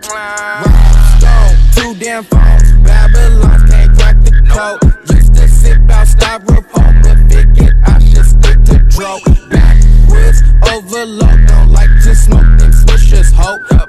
Stone, too damn phones. Babylon can't crack the code. Used to sip out styrofoam, but figured I should stick to dro. Backwoods overload, don't like to smoke them swishers, ho.